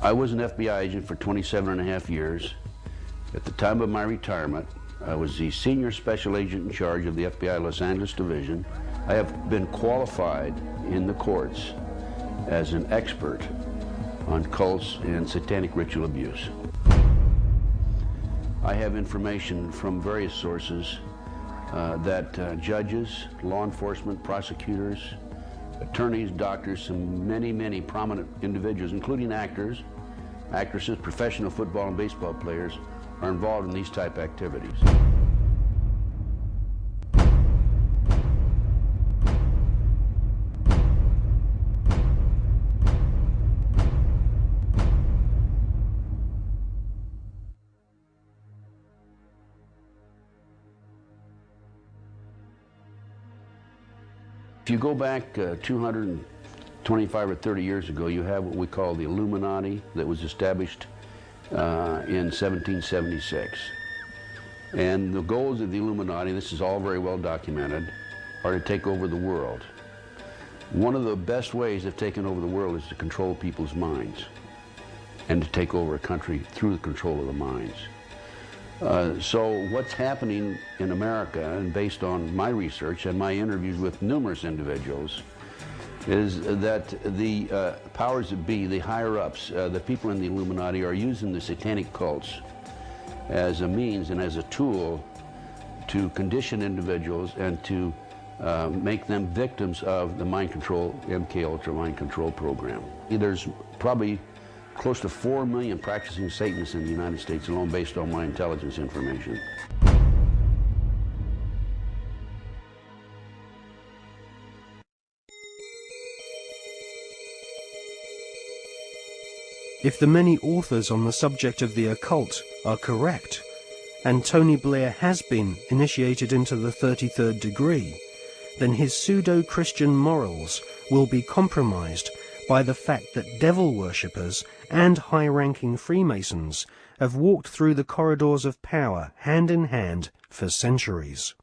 I was an FBI agent for 27.5 years. At the time of my retirement, I was the senior special agent in charge of the FBI Los Angeles Division. I have been qualified in the courts as an expert on cults and satanic ritual abuse. I have information from various sources that judges, law enforcement, prosecutors, attorneys, doctors, and many prominent individuals, including actors, actresses, professional football and baseball players, are involved in these type activities. If you go back 225 or 30 years ago, you have what we call the Illuminati that was established in 1776. And the goals of the Illuminati, this is all very well documented, are to take over the world. One of the best ways of taking over the world is to control people's minds and to take over a country through the control of the minds. So what's happening in America, and based on my research and my interviews with numerous individuals, is that the powers that be, the higher-ups, the people in the Illuminati, are using the satanic cults as a means and as a tool to condition individuals and to make them victims of the mind control, MK Ultra mind control program. There's probably close to 4 million practicing Satanists in the United States alone, based on my intelligence information. If the many authors on the subject of the occult are correct, and Tony Blair has been initiated into the 33rd degree, then his pseudo-Christian morals will be compromised by the fact that devil worshippers and high-ranking Freemasons have walked through the corridors of power hand in hand for centuries.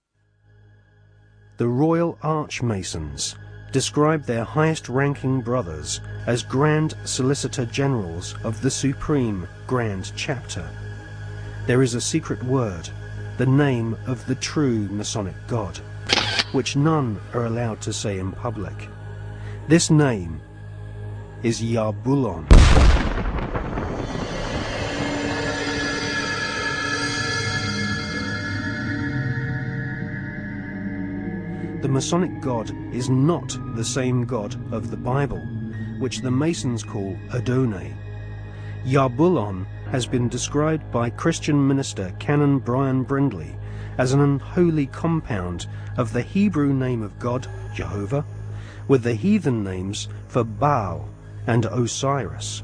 The Royal Archmasons describe their highest-ranking brothers as Grand Solicitor Generals of the Supreme Grand Chapter. There is a secret word, the name of the true Masonic God, which none are allowed to say in public. This name is Yarbulon. The Masonic God is not the same God of the Bible, which the Masons call Adonai. Yarbulon has been described by Christian minister Canon Brian Brindley as an unholy compound of the Hebrew name of God, Jehovah, with the heathen names for Baal and Osiris.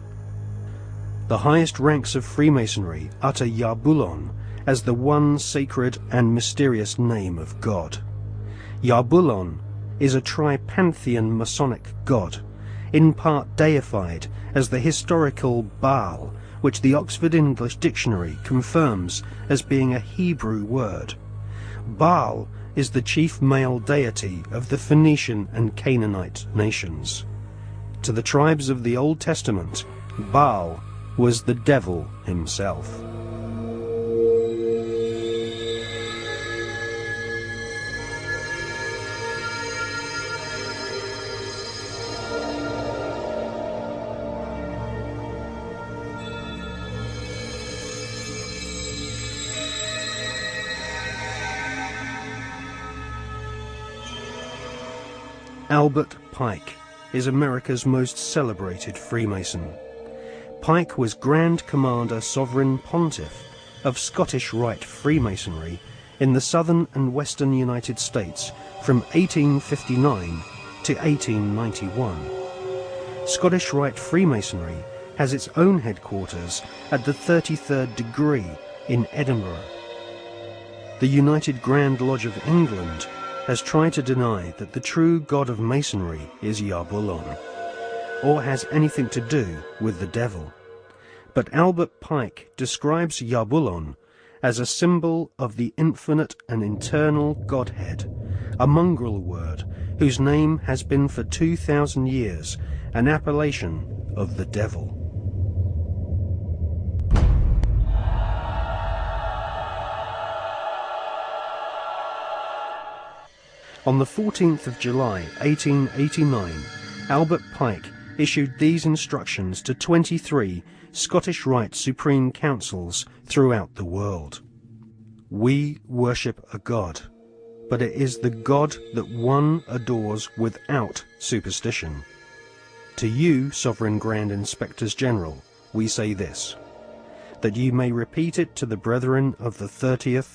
The highest ranks of Freemasonry utter Yarbulon as the one sacred and mysterious name of God. Yarbulon is a tripantheon Masonic god, in part deified as the historical Baal, which the Oxford English Dictionary confirms as being a Hebrew word. Baal is the chief male deity of the Phoenician and Canaanite nations. To the tribes of the Old Testament, Baal was the devil himself. Albert Pike is America's most celebrated Freemason. Pike was Grand Commander Sovereign Pontiff of Scottish Rite Freemasonry in the southern and western United States from 1859 to 1891. Scottish Rite Freemasonry has its own headquarters at the 33rd degree in Edinburgh. The United Grand Lodge of England has tried to deny that the true god of Masonry is Yarbulon, or has anything to do with the devil. But Albert Pike describes Yarbulon as a symbol of the infinite and eternal Godhead, a mongrel word whose name has been for 2,000 years an appellation of the devil. On the 14th of July 1889, Albert Pike issued these instructions to 23 Scottish Rite Supreme Councils throughout the world. We worship a God, but it is the God that one adores without superstition. To you, Sovereign Grand Inspectors General, we say this, that you may repeat it to the brethren of the 30th